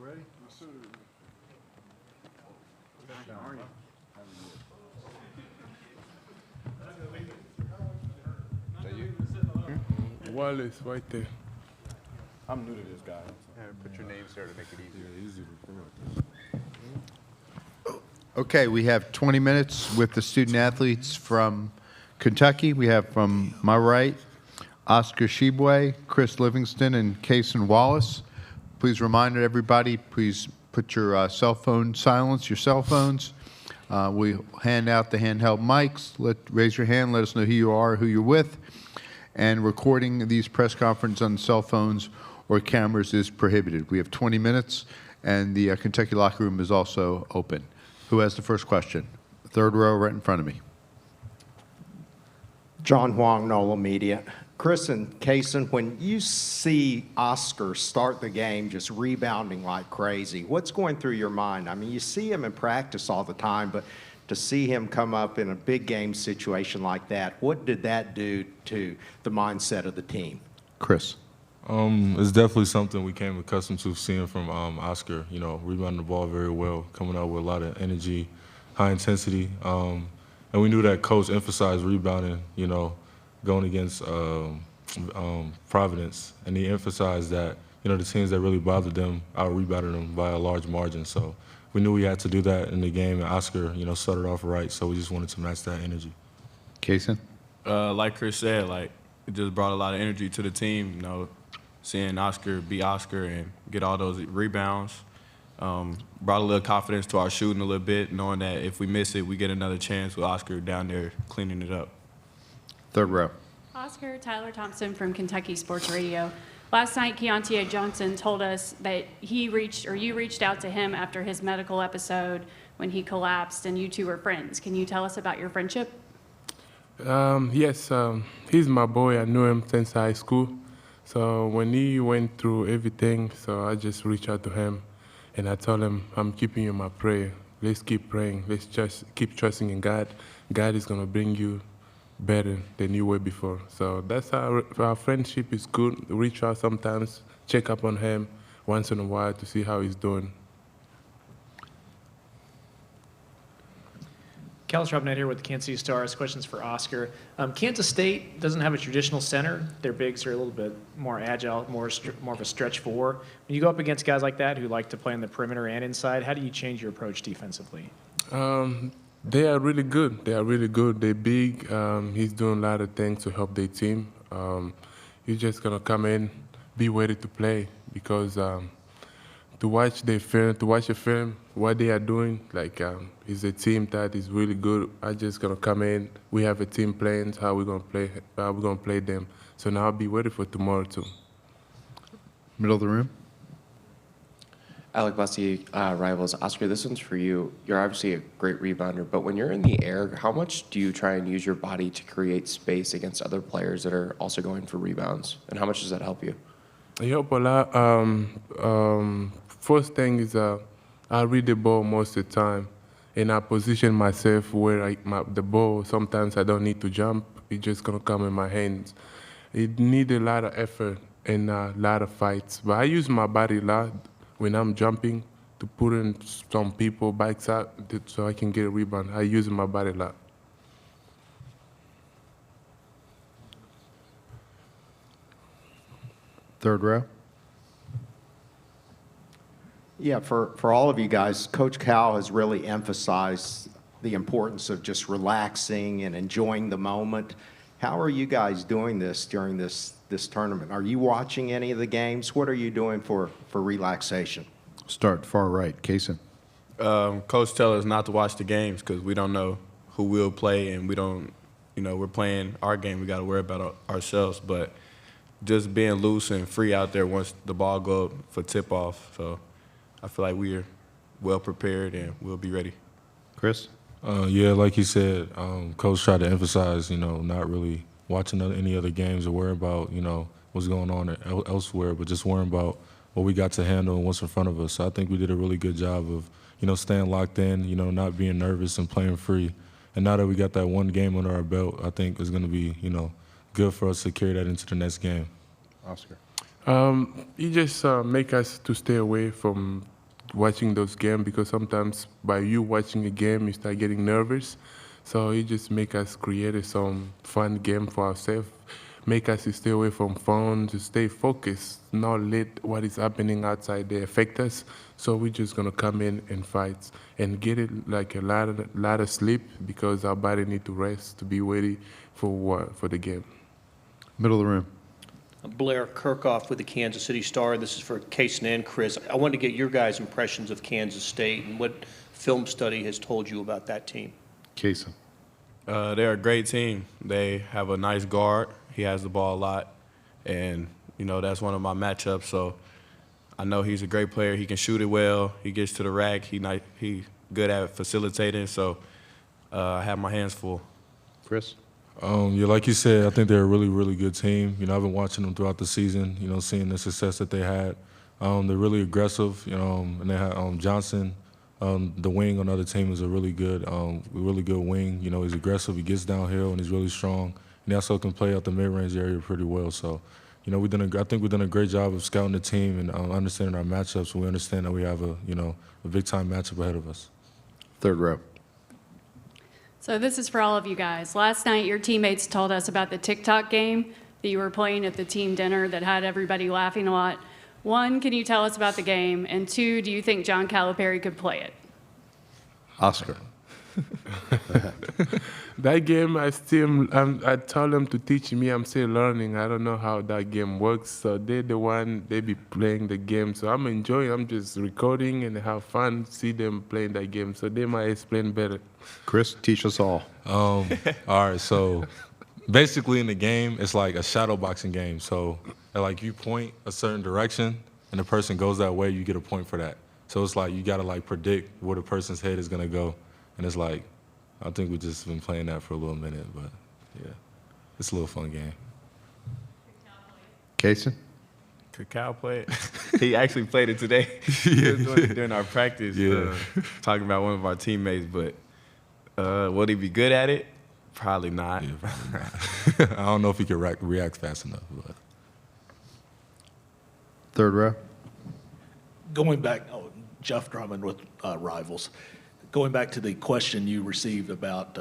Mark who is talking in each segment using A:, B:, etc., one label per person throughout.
A: ready? Yes, sir.
B: That you?
A: Wallace, right there.
B: I'm new to this guy.
C: Yeah, put your names there to make it easier.
A: Yeah, easy to pronounce.
D: Okay, we have 20 minutes with the student athletes from Kentucky. We have from my right, Oscar Shebue, Chris Livingston, and Kason Wallace. Please remind everybody, please put your cell phone, silence your cell phones. We hand out the handheld mics. Raise your hand, let us know who you are, who you're with. And recording these press conferences on cell phones or cameras is prohibited. We have 20 minutes, and the Kentucky locker room is also open. Who has the first question? Third row right in front of me.
E: John Huang, NOLA Media. Chris and Kason, when you see Oscar start the game just rebounding like crazy, what's going through your mind? I mean, you see him in practice all the time, but to see him come up in a big game situation like that, what did that do to the mindset of the team?
D: Chris.
F: It's definitely something we came accustomed to seeing from Oscar, you know, rebounding the ball very well, coming out with a lot of energy, high intensity. And we knew that coach emphasized rebounding, you know, going against Providence. And he emphasized that, you know, the teams that really bothered them out-rebounded them by a large margin. So we knew we had to do that in the game, and Oscar, you know, started off right, so we just wanted to match that energy.
D: Kason.
G: Like Chris said, like, it just brought a lot of energy to the team, you know, seeing Oscar be Oscar and get all those rebounds. Brought a little confidence to our shooting a little bit, knowing that if we miss it, we get another chance with Oscar down there cleaning it up.
D: Third row.
H: Oscar, Tyler Thompson from Kentucky Sports Radio. Last night, Keontae Johnson told us that you reached out to him after his medical episode when he collapsed, and you two were friends. Can you tell us about your friendship?
A: Yes, he's my boy. I knew him since high school. So when he went through everything, so I just reached out to him, and I told him, I'm keeping you in my prayer. Let's keep praying. Let's just keep trusting in God. God is going to bring you better than you were before. So that's how our friendship is good. Reach out sometimes, check up on him once in a while to see how he's doing.
I: Callis Robinette here with the Kansas City Stars. Questions for Oscar. Kansas State doesn't have a traditional center. Their bigs are a little bit more agile, more of a stretch four. When you go up against guys like that who like to play on the perimeter and inside, how do you change your approach defensively?
A: They are really good. They're big. He's doing a lot of things to help their team. He's just going to come in, be ready to play, because to watch the film, what they are doing, like it's a team that is really good. I just going to come in. We have a team plans, how we're going to play them. So now I'll be ready for tomorrow too.
D: Middle of the room.
J: Alec Bussey, Rivals. Oscar, this one's for you. You're obviously a great rebounder, but when you're in the air, how much do you try and use your body to create space against other players that are also going for rebounds? And how much does that help you?
A: It helps a lot. First thing is I read the ball most of the time, and I position myself where the ball, sometimes I don't need to jump. It's just going to come in my hands. It needs a lot of effort and a lot of fights. But I use my body a lot when I'm jumping to put in some people backs out so I can get a rebound. I use my body a lot.
D: Third row.
E: Yeah, for all of you guys, Coach Cal has really emphasized the importance of just relaxing and enjoying the moment. How are you guys doing this during this tournament? Are you watching any of the games? What are you doing for relaxation?
D: Start far right. Kason.
G: Coach tells us not to watch the games because we don't know who will play, and we don't, you know, we're playing our game. We got to worry about ourselves. But just being loose and free out there once the ball go up for tip-off. So I feel like we are well prepared and we'll be ready.
D: Chris?
F: Yeah, like he said, Coach tried to emphasize, you know, not really watching any other games or worrying about, you know, what's going on elsewhere, but just worrying about what we got to handle and what's in front of us. So I think we did a really good job of, you know, staying locked in, you know, not being nervous and playing free. And now that we got that one game under our belt, I think it's going to be, you know, good for us to carry that into the next game.
D: Oscar.
A: You just make us to stay away from watching those games because sometimes by you watching a game, you start getting nervous. So he just make us create some fun game for ourselves, make us to stay away from phone, to stay focused, not let what is happening outside there affect us. So we're just gonna come in and fight and get it like a lot of sleep because our body need to rest to be ready for the game.
D: Middle of the room.
K: Blair Kirkhoff with the Kansas City Star. This is for Kaysen and Chris. I wanted to get your guys' impressions of Kansas State and what film study has told you about that team.
D: Kaysen.
G: They're a great team. They have a nice guard. He has the ball a lot, and that's one of my matchups. So I know he's a great player. He can shoot it well. He gets to the rack. He good at facilitating. So I have my hands full.
D: Chris.
F: Yeah, like you said, I think they're a really, really good team. I've been watching them throughout the season, seeing the success that they had. They're really aggressive, and they have Johnson, the wing on the other team is a really good wing. He's aggressive, he gets downhill, and he's really strong. And he also can play out the mid-range area pretty well. So, I think we've done a great job of scouting the team and understanding our matchups. We understand that we have a big-time matchup ahead of us.
D: Third row.
H: So this is for all of you guys. Last night, your teammates told us about the TikTok game that you were playing at the team dinner that had everybody laughing a lot. One, can you tell us about the game? And two, do you think John Calipari could play it?
D: Oscar.
A: That game, I told them to teach me. I'm still learning. I don't know how that game works. So they be playing the game. So I'm enjoying. I'm just recording and have fun. See them playing that game. So they might explain better.
D: Chris, teach us all.
F: All right, so basically in the game, it's like a shadow boxing game. So like you point a certain direction and the person goes that way, you get a point for that. So it's like you gotta like predict where the person's head is gonna go. And it's like, I think we've just been playing that for a little minute, but yeah, it's a little fun game.
D: Kaysen.
G: Could Cal play it? He actually played it today. He was doing it during our practice, talking about one of our teammates, but would he be good at it? Probably not.
F: Yeah, probably not. I don't know if he can react fast enough. But.
D: Third row.
L: Going back, Jeff Drummond with Rivals. Going back to the question you received about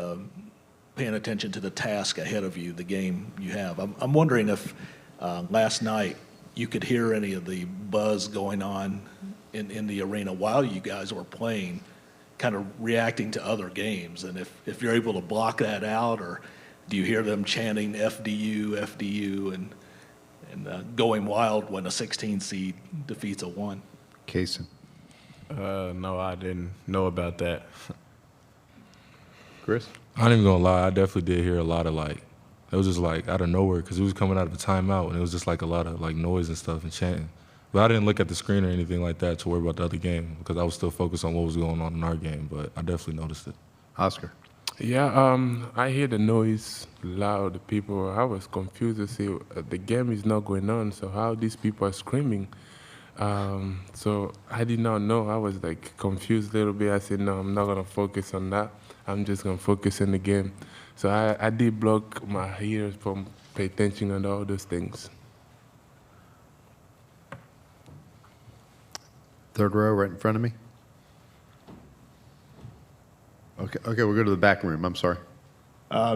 L: paying attention to the task ahead of you, the game you have. I'm wondering if last night you could hear any of the buzz going on in the arena while you guys were playing, kind of reacting to other games, and if you're able to block that out, or do you hear them chanting FDU, FDU, and going wild when a 16 seed defeats a 1?
D: Kaysen.
G: No, I didn't know about that.
D: Chris.
F: I ain't even gonna lie, I definitely did hear a lot of like, it was just like out of nowhere because it was coming out of a timeout and it was just like a lot of like noise and stuff and chanting. But I didn't look at the screen or anything like that to worry about the other game because I was still focused on what was going on in our game, but I definitely noticed it.
D: Oscar.
A: Yeah, I hear the noise loud. People, I was confused to see the game is not going on. So how these people are screaming? So I did not know. I was like confused a little bit. I said, no, I'm not gonna focus on that. I'm just gonna focus in the game. So I did block my ears from pay attention on all those things.
D: Third row, right in front of me. Okay, we'll go to the back room. I'm sorry.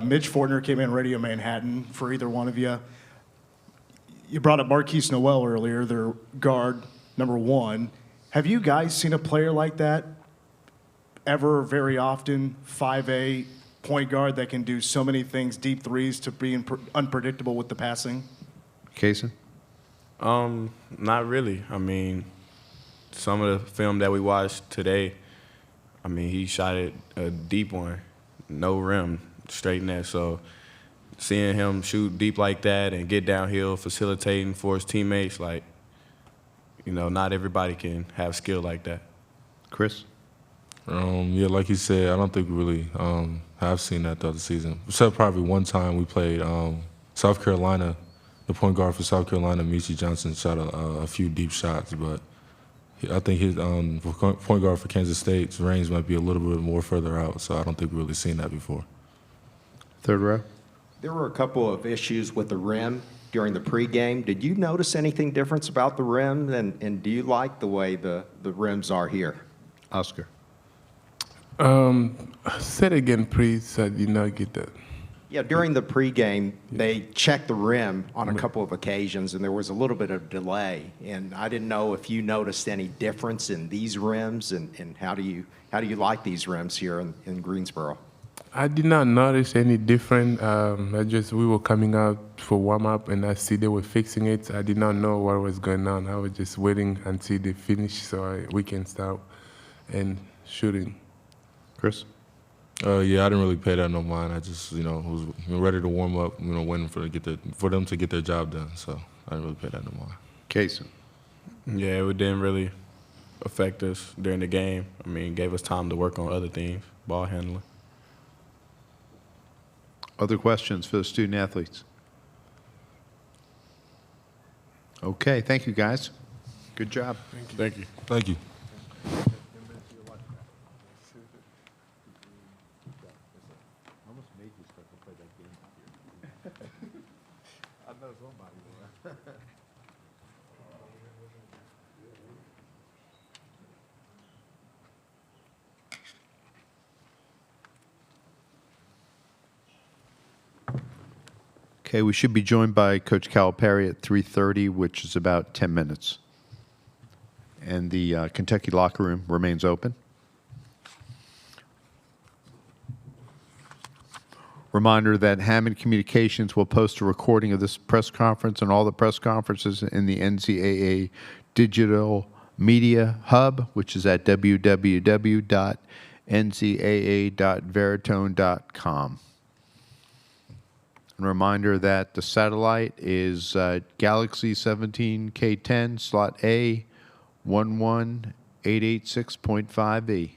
B: Mitch Fortner came in Radio Manhattan for either one of you. You brought up Marquise Noel earlier, their guard, number 1. Have you guys seen a player like that ever very often? 5'8", point guard that can do so many things, deep threes, to be unpredictable with the passing?
D: Kaysen.
G: Not really. I mean, some of the film that we watched today, I mean, he shot it a deep one, no rim, straight net. So seeing him shoot deep like that and get downhill, facilitating for his teammates, like, not everybody can have skill like that.
D: Chris.
F: Yeah, like you said, I don't think we really have seen that throughout the season. Except probably one time we played South Carolina. The point guard for South Carolina, Michi Johnson, shot a few deep shots, but I think his point guard for Kansas State's range might be a little bit more further out, so I don't think we've really seen that before.
D: Third row.
E: There were a couple of issues with the rim during the pregame. Did you notice anything different about the rim, and do you like the way the rims are here?
D: Oscar.
A: Say it again, please. I did not get that.
E: Yeah, during the pregame, they checked the rim on a couple of occasions, and there was a little bit of delay. And I didn't know if you noticed any difference in these rims, and how do you like these rims here in Greensboro?
A: I did not notice any different. We were coming out for warm up, and I see they were fixing it. I did not know what was going on. I was just waiting until they finish we can start and shooting.
D: Chris?
F: Yeah, I didn't really pay that no mind. I just, was ready to warm up, waiting for them to get their job done. So I didn't really pay that no mind.
D: Kaysen.
G: Yeah, it didn't really affect us during the game. I mean, it gave us time to work on other things, ball handling.
D: Other questions for the student athletes? Okay, thank you, guys. Good job.
G: Thank you.
F: Thank you.
D: Okay, we should be joined by Coach Calipari at 3:30, which is about 10 minutes. And the Kentucky locker room remains open. Reminder that Hammond Communications will post a recording of this press conference and all the press conferences in the NCAA Digital Media Hub, which is at www.ncaa.veritone.com. And a reminder that the satellite is Galaxy 17K10 slot A 11886.5E.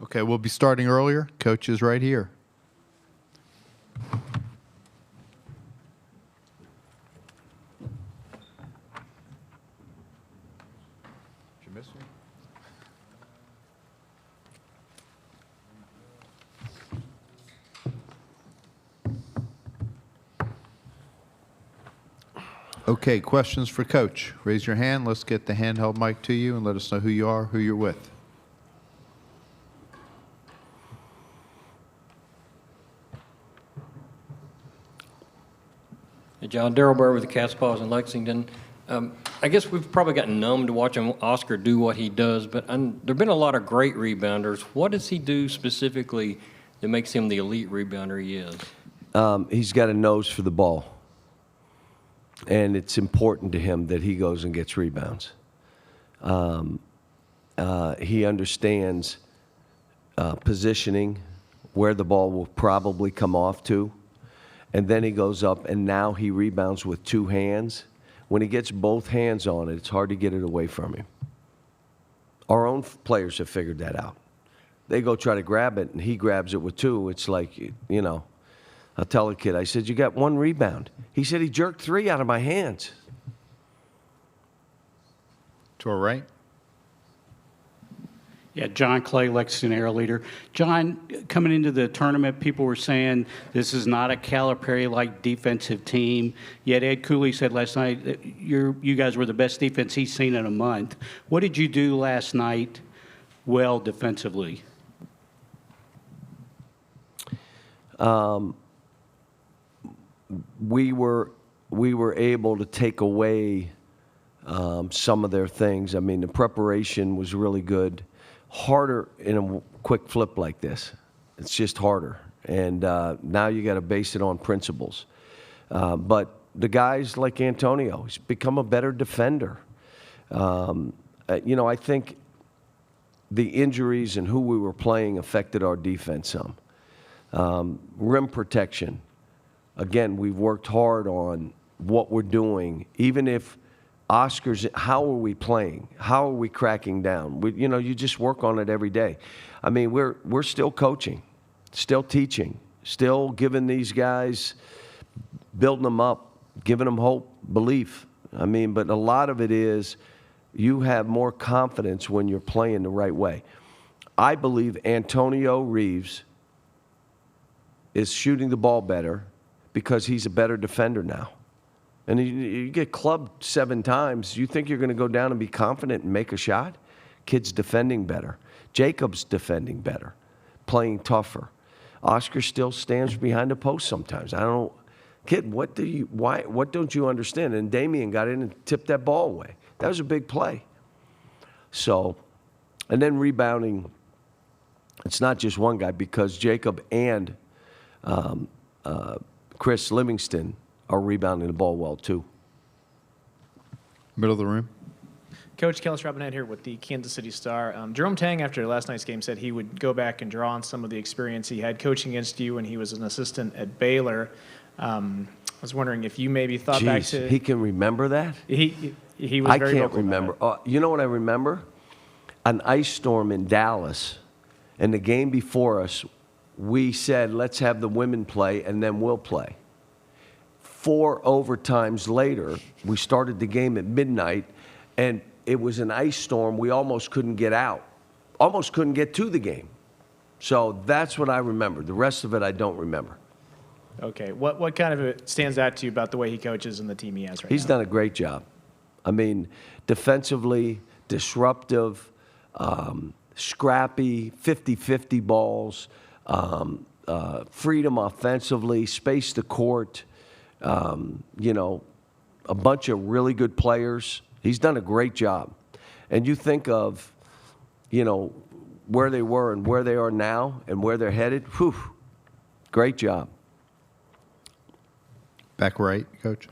D: Okay, we'll be starting earlier. Coach is right here. Did you miss me? Okay, questions for Coach? Raise your hand. Let's get the handheld mic to you and let us know who you are, who you're with.
M: John, Darrell Burr with the Cats Paws in Lexington. I guess we've probably gotten numb to watching Oscar do what he does, but there have been a lot of great rebounders. What does he do specifically that makes him the elite rebounder he is?
N: He's got a nose for the ball, and it's important to him that he goes and gets rebounds. He understands positioning, where the ball will probably come off to. And then he goes up, and now he rebounds with two hands. When he gets both hands on it, it's hard to get it away from him. Our own players have figured that out. They go try to grab it, and he grabs it with two. It's like, I'll tell a kid, I said, you got one rebound. He said, he jerked three out of my hands.
D: To our right.
O: Yeah, John Clay, Lexington Air Leader. John, coming into the tournament, people were saying this is not a Calipari-like defensive team. Yet Ed Cooley said last night that you guys were the best defense he's seen in a month. What did you do last night well defensively?
N: We were able to take away some of their things. I mean, the preparation was really good. Harder in a quick flip like this. It's just harder. And now you got to base it on principles. But the guys like Antonio, he's become a better defender. I think the injuries and who we were playing affected our defense some. Rim protection. Again, we've worked hard on what we're doing. Even if Oscar's, how are we playing? How are we cracking down? You just work on it every day. I mean, we're still coaching, still teaching, still giving these guys, building them up, giving them hope, belief. I mean, but a lot of it is you have more confidence when you're playing the right way. I believe Antonio Reeves is shooting the ball better because he's a better defender now. And you get clubbed 7 times, you think you're going to go down and be confident and make a shot? Kid's defending better. Jacob's defending better, playing tougher. Oscar still stands behind the post sometimes. I don't, kid, what don't you understand? And Damian got in and tipped that ball away. That was a big play. So, and then rebounding, it's not just one guy because Jacob and Chris Livingston are rebounding the ball well too.
D: Middle of the room.
I: Coach Kellis Robinette here with the Kansas City Star. Jerome Tang, after last night's game, said he would go back and draw on some of the experience he had coaching against you when he was an assistant at Baylor. I was wondering if you maybe thought back to...
N: He can remember that?
I: He was very
N: can't
I: vocal about
N: remember. You know what I remember? An ice storm in Dallas, and the game before us, we said, let's have the women play, and then we'll play. 4 overtimes later, we started the game at midnight, and it was an ice storm. We almost couldn't get out, almost couldn't get to the game. So that's what I remember. The rest of it, I don't remember.
I: Okay. What kind of it stands out to you about the way he coaches and the team he has right now?
N: He's done a great job. I mean, defensively, disruptive, scrappy, 50-50 balls, freedom offensively, space the court, you know, a bunch of really good players. He's done a great job. And you think of, you know, where they were and where they are now and where they're headed. Whew, great job.
D: Back right, Coach.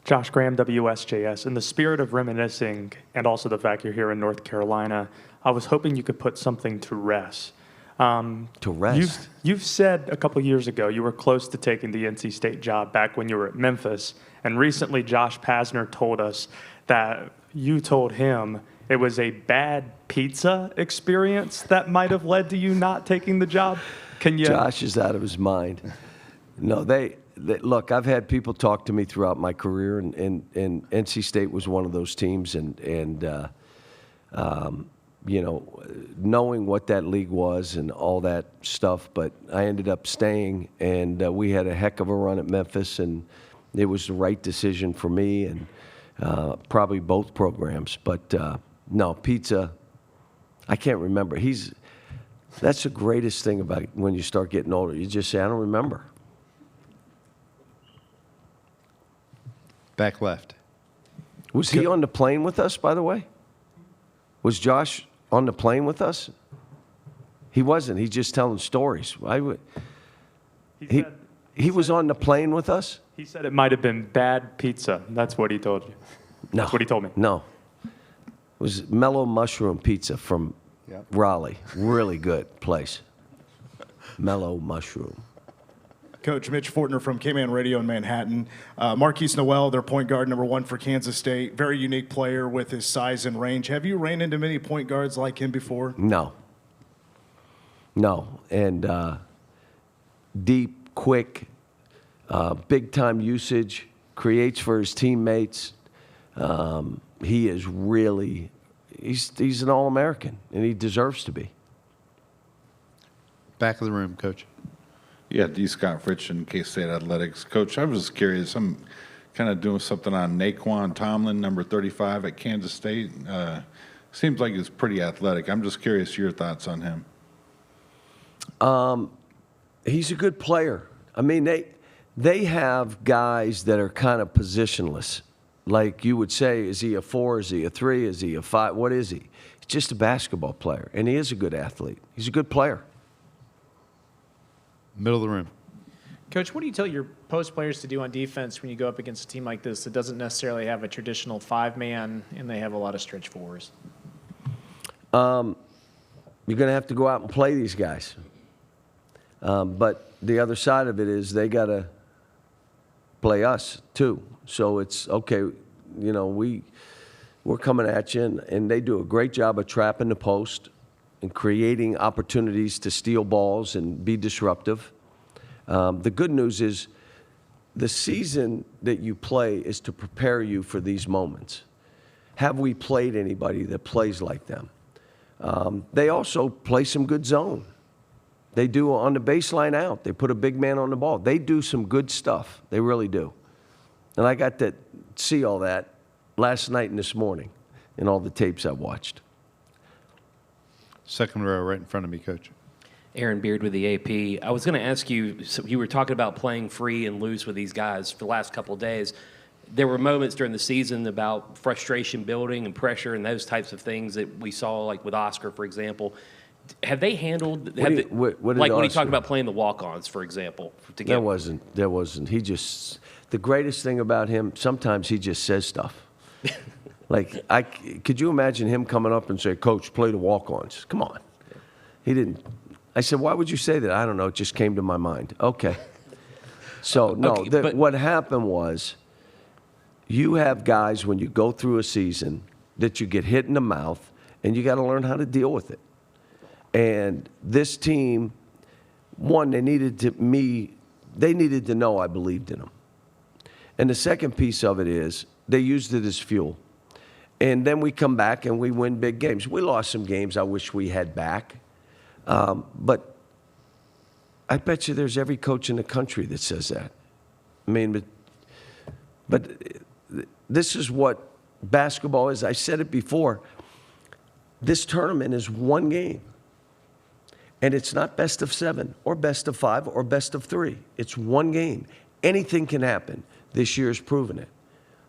P: Josh Graham, WSJS. In the spirit of reminiscing and also the fact you're here in North Carolina, I was hoping you could put something to rest.
N: To rest?
P: You've said a couple years ago you were close to taking the NC State job back when you were at Memphis. And recently Josh Pazner told us that you told him it was a bad pizza experience that might have led to you not taking the job. Can you?
N: Josh is out of his mind. No, they look, I've had people talk to me throughout my career, and NC State was one of those teams, and you know, knowing what that league was and all that stuff, but I ended up staying, and we had a heck of a run at Memphis, and it was the right decision for me and probably both programs. But no, pizza, I can't remember. That's the greatest thing about when you start getting older. You just say, I don't remember.
D: Back left.
N: Was he on the plane with us, by the way? Was Josh on the plane with us? He wasn't. He's just telling stories. He was on the plane with us?
P: He said it might have been bad pizza. That's what he told you.
N: No.
P: That's what he told me.
N: No. It was Mellow Mushroom Pizza from Raleigh. Really good place. Mellow Mushroom.
B: Coach Mitch Fortner from K-Man Radio in Manhattan. Marquise Noel, their point guard, #1 for Kansas State. Very unique player with his size and range. Have you ran into many point guards like him before?
N: No. And deep, quick, big-time usage, creates for his teammates. He is really, he's an All-American, and he deserves to be.
D: Back of the room, Coach.
Q: Yeah, D. Scott Fritchen, K-State Athletics. Coach, I was just curious. I'm kind of doing something on Naquan Tomlin, number 35 at Kansas State. Seems like he's pretty athletic. I'm just curious your thoughts on him.
N: He's a good player. I mean, they have guys that are kind of positionless. Like you would say, is he a 4? Is he a 3? Is he a 5? What is he? He's just a basketball player, and he is a good athlete. He's a good player.
D: Middle of the room.
I: Coach, what do you tell your post players to do on defense when you go up against a team like this that doesn't necessarily have a traditional 5-man and they have a lot of stretch fours?
N: You're going to have to go out and play these guys. But the other side of it is they got to play us too. So it's, okay, you know, we're coming at you, and they do a great job of trapping the post and creating opportunities to steal balls and be disruptive. The good news is the season that you play is to prepare you for these moments. Have we played anybody that plays like them? They also play some good zone. They do on the baseline out. They put a big man on the ball. They do some good stuff. They really do. And I got to see all that last night and this morning in all the tapes I watched.
D: Second row right in front of me, Coach.
R: Aaron Beard with the AP. I was going to ask you, so you were talking about playing free and loose with these guys for the last couple of days. There were moments during the season about frustration building and pressure and those types of things that we saw, like with Oscar, for example. Have they handled,
N: What did
R: like when he
N: Oscar-
R: talked about playing the walk-ons, for example?
N: There wasn't. He just, the greatest thing about him, sometimes he just says stuff. Like, could you imagine him coming up and say, Coach, play the walk-ons? Come on. He didn't. I said, why would you say that? I don't know. It just came to my mind. Okay. So, no,
R: Okay,
N: what happened was you have guys when you go through a season that you get hit in the mouth, and you got to learn how to deal with it. And this team, one, they needed to know I believed in them. And the second piece of it is they used it as fuel. And then we come back and we win big games. We lost some games I wish we had back. But I bet you there's every coach in the country that says that. I mean, but this is what basketball is. I said it before. This tournament is one game. And it's not best of 7 or best of 5 or best of 3. It's one game. Anything can happen. This year has proven it.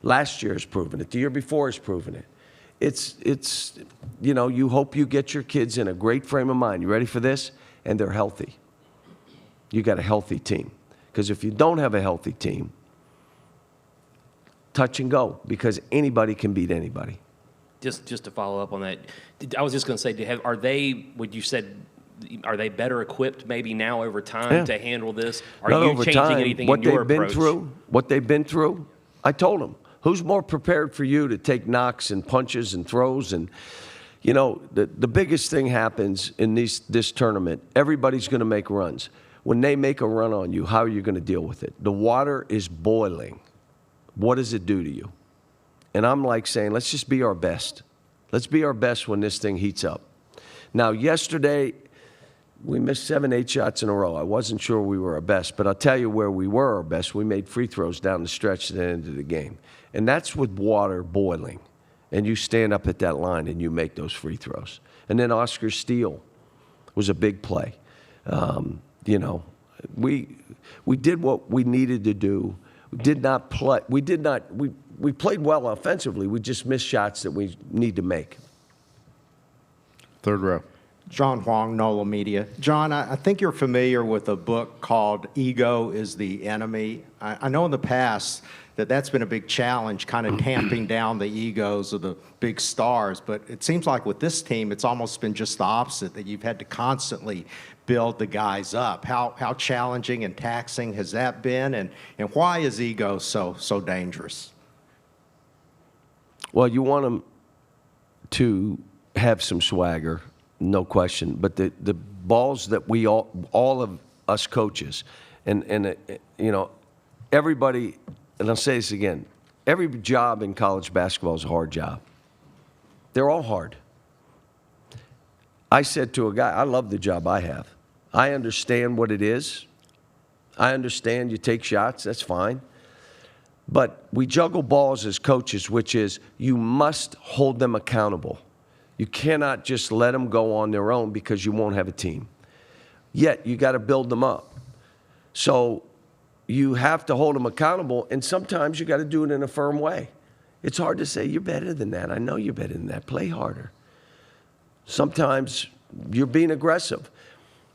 N: Last year has proven it. The year before has proven it. It's you know, you hope you get your kids in a great frame of mind. You ready for this? And they're healthy. You got a healthy team. Because if you don't have a healthy team, touch and go, because anybody can beat anybody.
R: Just to follow up on that, I was just going to say, are they, would you said, are they better equipped maybe now over time to handle this? Are
N: Not
R: you
N: over
R: changing
N: time.
R: anything
N: What
R: in your
N: they've
R: approach?
N: what they've been through, I told them, who's more prepared for you to take knocks and punches and throws? And, you know, the biggest thing happens in this tournament, everybody's going to make runs. When they make a run on you, how are you going to deal with it? The water is boiling. What does it do to you? And I'm like saying, let's just be our best. Let's be our best when this thing heats up. Now, yesterday, we missed 7, 8 shots in a row. I wasn't sure we were our best, but I'll tell you where we were our best. We made free throws down the stretch at the end of the game. And that's with water boiling. And you stand up at that line and you make those free throws. And then Oscar steal was a big play. You know, we did what we needed to do. We did not play. We played well offensively. We just missed shots that we need to make.
D: Third row.
E: John Huang, NOLA Media. John, I think you're familiar with a book called Ego is the Enemy. I know in the past that's been a big challenge, kind of tamping down the egos of the big stars, but it seems like with this team, it's almost been just the opposite, that you've had to constantly build the guys up. How challenging and taxing has that been, and why is ego so dangerous?
N: Well, you want them to have some swagger, no question. But the balls that we all of us coaches, and you know, everybody, and I'll say this again, every job in college basketball is a hard job. They're all hard. I said to a guy, I love the job I have. I understand what it is. I understand you take shots, that's fine. But we juggle balls as coaches, which is you must hold them accountable. You cannot just let them go on their own because you won't have a team. Yet, you got to build them up. So you have to hold them accountable, and sometimes you got to do it in a firm way. It's hard to say, you're better than that. I know you're better than that. Play harder. Sometimes you're being aggressive.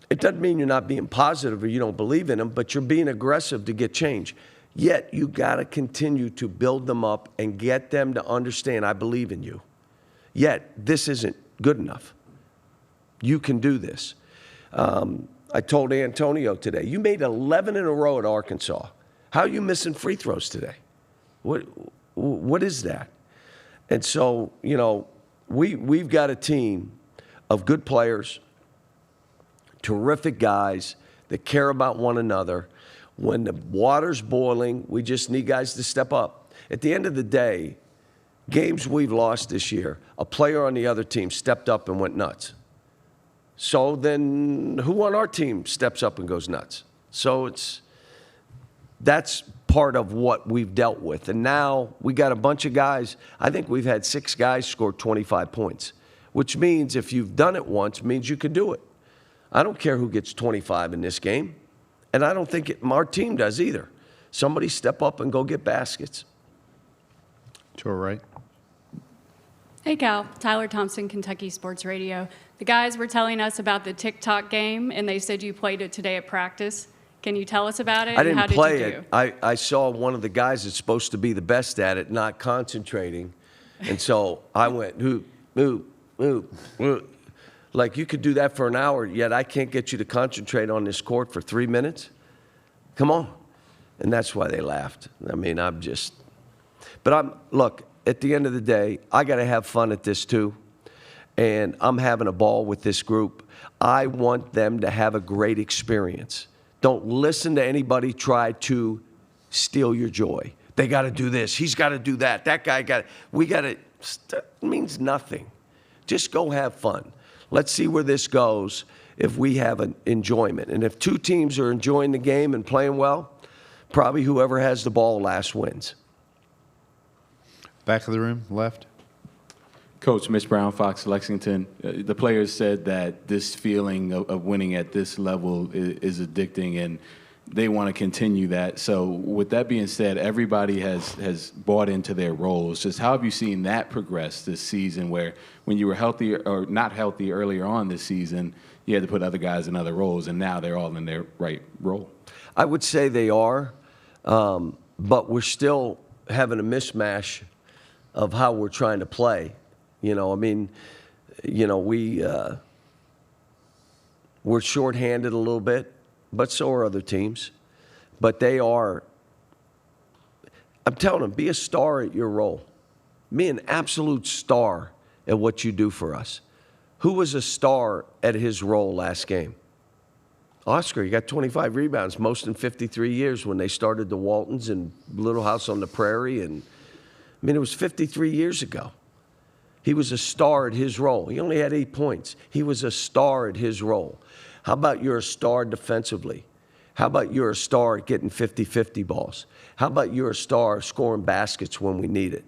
N: It doesn't mean you're not being positive or you don't believe in them, but you're being aggressive to get change. Yet, you got to continue to build them up and get them to understand, I believe in you. Yet, this isn't good enough. You can do this. I told Antonio today, you made 11 in a row at Arkansas. How are you missing free throws today? What is that? And so, you know, we've got a team of good players, terrific guys that care about one another, When the water's boiling, we just need guys to step up. At the end of the day, games we've lost this year, a player on the other team stepped up and went nuts. So then who on our team steps up and goes nuts? So that's part of what we've dealt with. And now we got a bunch of guys. I think we've had 6 guys score 25 points, which means if you've done it once, means you can do it. I don't care who gets 25 in this game, and I don't think our team does either. Somebody step up and go get baskets.
D: To our right.
H: Hey, Cal. Tyler Thompson, Kentucky Sports Radio. The guys were telling us about the TikTok game, and they said you played it today at practice. Can you tell us about it?
N: I
H: and
N: didn't
H: how
N: play
H: did you do?
N: it. I saw one of the guys that's supposed to be the best at it not concentrating. And so I went, hoop, hoop, hoop, hoop. Like, you could do that for an hour, yet I can't get you to concentrate on this court for 3 minutes? Come on. And that's why they laughed. I mean, look, at the end of the day, I got to have fun at this too. And I'm having a ball with this group. I want them to have a great experience. Don't listen to anybody try to steal your joy. They got to do this. He's got to do that. That guy got it. We got to. It means nothing. Just go have fun. Let's see where this goes if we have an enjoyment. And if 2 teams are enjoying the game and playing well, probably whoever has the ball last wins.
D: Back of the room, left.
S: Coach, Mitch Brown, Fox Lexington. The players said that this feeling of winning at this level is addicting, and they want to continue that. So with that being said, everybody has bought into their roles. Just how have you seen that progress this season, where when you were healthy or not healthy earlier on this season, you had to put other guys in other roles, and now they're all in their right role?
N: I would say they are, but we're still having a mismatch of how we're trying to play. You know, I mean, you know, we're shorthanded a little bit, but so are other teams. But they are, I'm telling them, be a star at your role. Be an absolute star at what you do for us. Who was a star at his role last game? Oscar, he got 25 rebounds, most in 53 years when they started the Waltons and Little House on the Prairie. And I mean, it was 53 years ago. He was a star at his role. He only had 8 points. He was a star at his role. How about you're a star defensively? How about you're a star at getting 50-50 balls? How about you're a star scoring baskets when we need it?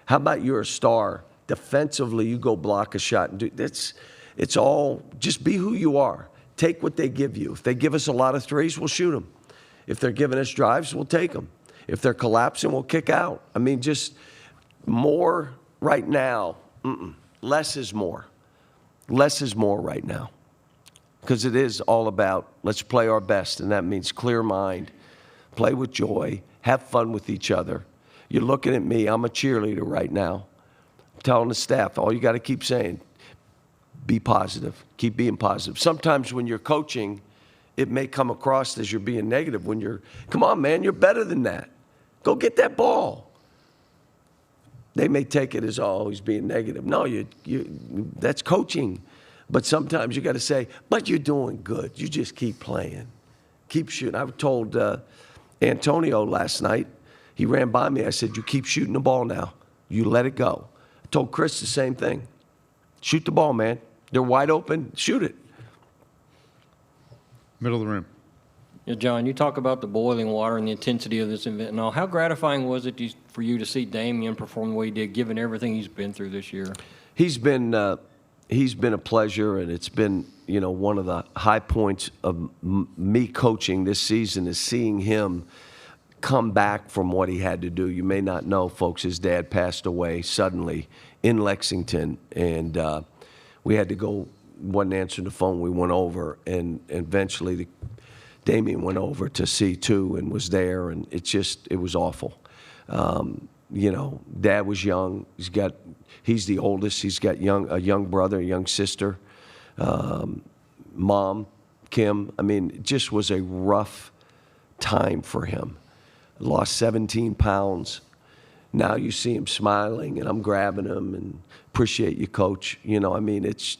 N: How about you're a star defensively? You go block a shot and do that's. It's all just be who you are. Take what they give you. If they give us a lot of threes, we'll shoot them. If they're giving us drives, we'll take them. If they're collapsing, we'll kick out. I mean, just more right now. Less is more. Less is more right now. Because it is all about let's play our best, and that means clear mind, play with joy, have fun with each other. You're looking at me. I'm a cheerleader right now. I'm telling the staff, all you got to keep saying, be positive. Keep being positive. Sometimes when you're coaching, it may come across as you're being negative when you're, come on, man, you're better than that. Go get that ball. They may take it as, oh, he's being negative. No, that's coaching. But sometimes you got to say, but you're doing good. You just keep playing. Keep shooting. I told Antonio last night, he ran by me. I said, you keep shooting the ball now. You let it go. I told Chris the same thing. Shoot the ball, man. They're wide open. Shoot it.
D: Middle of the room.
M: Yeah, John, you talk about the boiling water and the intensity of this event and all. How gratifying was it for you to see Damian perform the way he did, given everything he's been through this year? He's been a pleasure, and it's been, one of the high points of me coaching this season is seeing him come back from what he had to do. You may not know, folks, his dad passed away suddenly in Lexington, and we had to go, wasn't answering the phone. We went over, and eventually Damian went over to see too and was there, and it was awful. Dad was young. He's the oldest. He's got a young brother, a young sister. Mom, Kim. I mean, it just was a rough time for him. Lost 17 pounds. Now you see him smiling, and I'm grabbing him and appreciate you, Coach. Those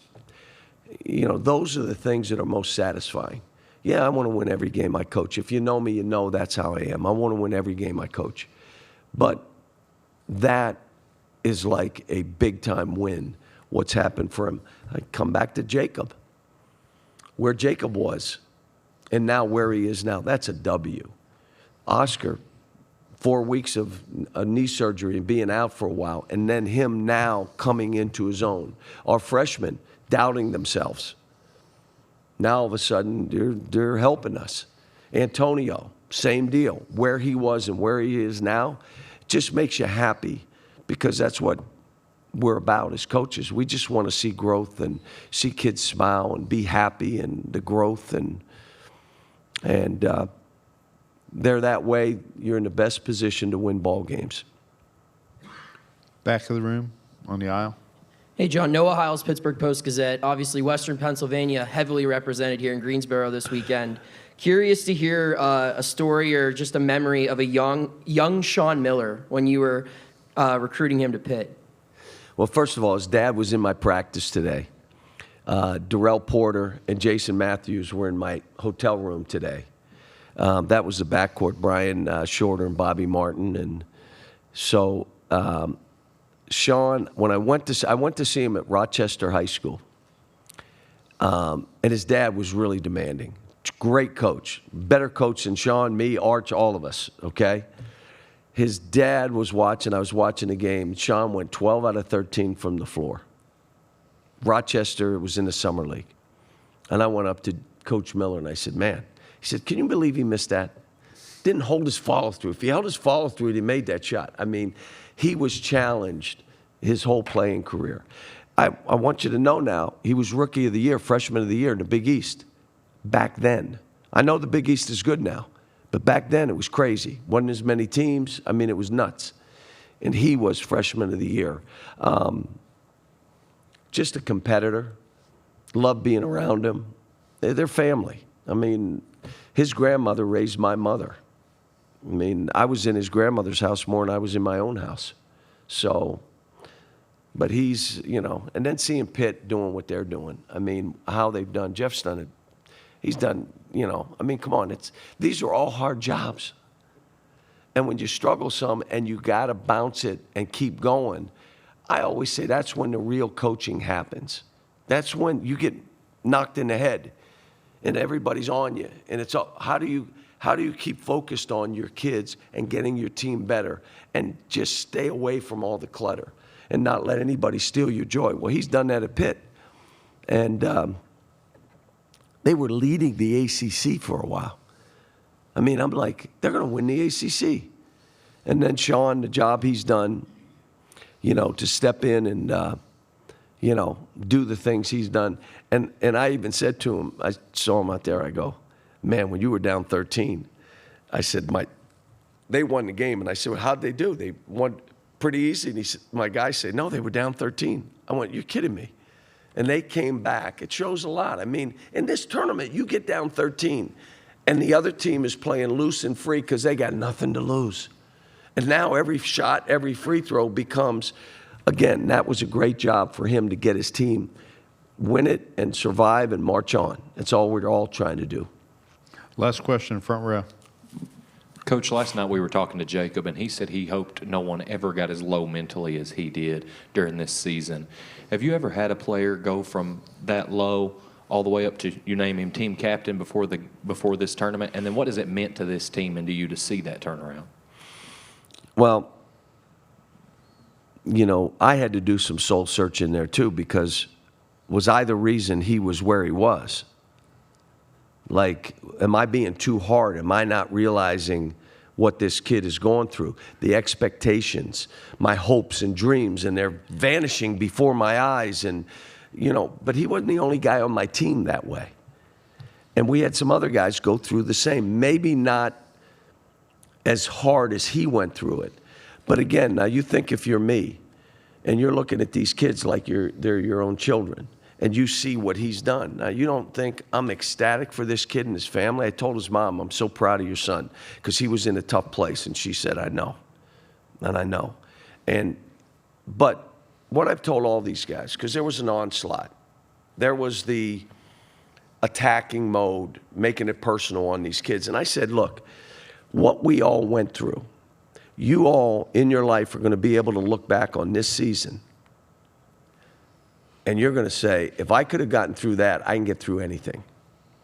M: are the things that are most satisfying.
N: Yeah, I want to win every game I coach. If you know me, you know that's how I am. I want to win every game I coach. But that is like a big-time win, what's happened for him. I come back to Jacob, where Jacob was, and now where he is now. That's a W. Oscar, 4 weeks of a knee surgery and being out for a while, and then him now coming into his own. Our freshmen doubting themselves. Now all of a sudden they're helping us. Antonio, same deal. Where he was and where he is now just makes you happy, because that's what we're about as coaches. We just want to see growth and see kids smile and be happy, and the growth, and they're that way. You're in the best position to win ball games.
D: Back of the room, on the aisle.
T: Hey, John. Noah Hiles, Pittsburgh Post-Gazette. Obviously, Western Pennsylvania heavily represented here in Greensboro this weekend. Curious to hear a story or just a memory of a young Sean Miller when you were recruiting him to Pitt.
N: Well, first of all, his dad was in my practice today. Darrell Porter and Jason Matthews were in my hotel room today. That was the backcourt, Brian Shorter and Bobby Martin. And so Sean, when I went to see him at Rochester High School, and his dad was really demanding. Great coach, better coach than Sean, me, Arch, all of us, okay? His dad was watching, I was watching the game. Sean went 12 out of 13 from the floor. Rochester was in the summer league. And I went up to Coach Miller and I said, man, he said, can you believe he missed that? Didn't hold his follow-through. If he held his follow-through, he made that shot. I mean, he was challenged his whole playing career. I want you to know now, he was Rookie of the Year, Freshman of the Year in the Big East back then. I know the Big East is good now, but back then it was crazy. Wasn't as many teams. I mean, it was nuts. And he was Freshman of the Year. Just a competitor. Loved being around him. They're family. I mean, his grandmother raised my mother. I mean, I was in his grandmother's house more than I was in my own house. So, but he's, you know, and then seeing Pitt doing what they're doing. I mean, how they've done. Jeff's done it. He's done, you know, I mean, come on. These are all hard jobs. And when you struggle some and you got to bounce it and keep going, I always say that's when the real coaching happens. That's when you get knocked in the head and everybody's on you. And it's all, how do you keep focused on your kids and getting your team better and just stay away from all the clutter and not let anybody steal your joy? Well, he's done that at Pitt. And they were leading the ACC for a while. I mean, I'm like, they're going to win the ACC. And then Sean, the job he's done, you know, to step in and, you know, do the things he's done. And I even said to him, I saw him out there, I go, man, when you were down 13, I said, they won the game. And I said, well, how'd they do? They won pretty easy. And he said, my guy said, no, they were down 13. I went, you're kidding me. And they came back. It shows a lot. I mean, in this tournament, you get down 13, and the other team is playing loose and free because they got nothing to lose. And now every shot, every free throw becomes, again, that was a great job for him to get his team, win it and survive and march on. That's all we're all trying to do.
D: Last question, front row.
R: Coach, last night we were talking to Jacob, and he said he hoped no one ever got as low mentally as he did during this season. Have you ever had a player go from that low all the way up to, you name him, team captain before this tournament? And then what has it meant to this team and to you to see that turnaround?
N: Well, you know, I had to do some soul searching there too, because was I the reason he was where he was? Like, am I being too hard? Am I not realizing what this kid is going through? The expectations, my hopes and dreams, and they're vanishing before my eyes. And, you know, but he wasn't the only guy on my team that way. And we had some other guys go through the same. Maybe not as hard as he went through it. But again, now you think if you're me and you're looking at these kids like they're your own children, and you see what he's done. Now, you don't think I'm ecstatic for this kid and his family? I told his mom, I'm so proud of your son, because he was in a tough place, and she said, I know. And I know. But what I've told all these guys, because there was an onslaught. There was the attacking mode, making it personal on these kids. And I said, look, what we all went through, you all in your life are going to be able to look back on this season and you're going to say, if I could have gotten through that, I can get through anything.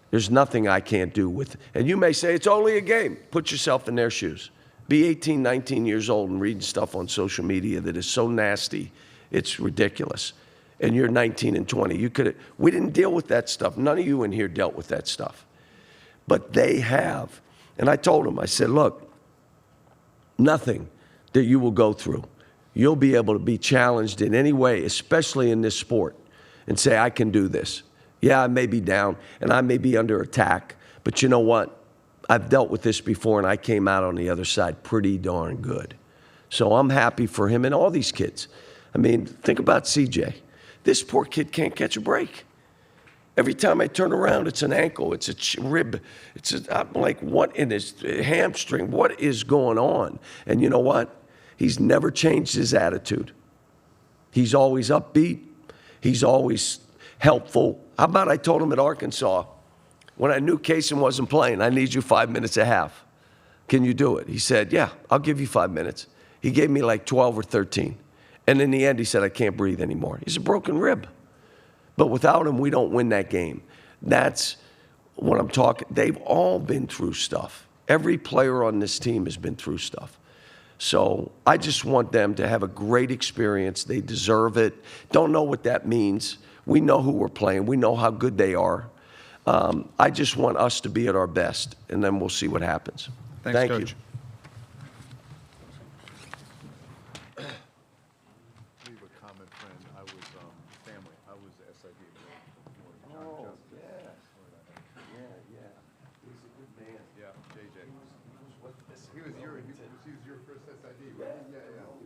N: There's nothing I can't do with. And you may say, it's only a game. Put yourself in their shoes. Be 18, 19 years old and reading stuff on social media that is so nasty, it's ridiculous. And you're 19 and 20. We didn't deal with that stuff. None of you in here dealt with that stuff. But they have. And I told them, I said, look, nothing that you will go through, you'll be able to be challenged in any way, especially in this sport, and say, I can do this. Yeah, I may be down and I may be under attack, but you know what? I've dealt with this before and I came out on the other side pretty darn good. So I'm happy for him and all these kids. I mean, think about CJ. This poor kid can't catch a break. Every time I turn around, it's an ankle, it's a rib. I'm like, what in his hamstring? What is going on? And you know what? He's never changed his attitude. He's always upbeat. He's always helpful. How about I told him at Arkansas, when I knew Kaysen wasn't playing, I need you 5 minutes a half. Can you do it? He said, yeah, I'll give you 5 minutes. He gave me like 12 or 13. And in the end, he said, I can't breathe anymore. He's a broken rib. But without him, we don't win that game. That's what I'm talking. They've all been through stuff. Every player on this team has been through stuff. So I just want them to have a great experience. They deserve it. Don't know what that means. We know who we're playing. We know how good they are. I just want us to be at our best, and then we'll see what happens.
D: Thanks,
N: Thank
D: Coach.
N: you.
Q: Leave a comment, friend. I was family. I was the SID.
N: Oh, yeah. Yeah. He's a good man.
Q: Yeah, JJ. He was your first SID, right? Yeah.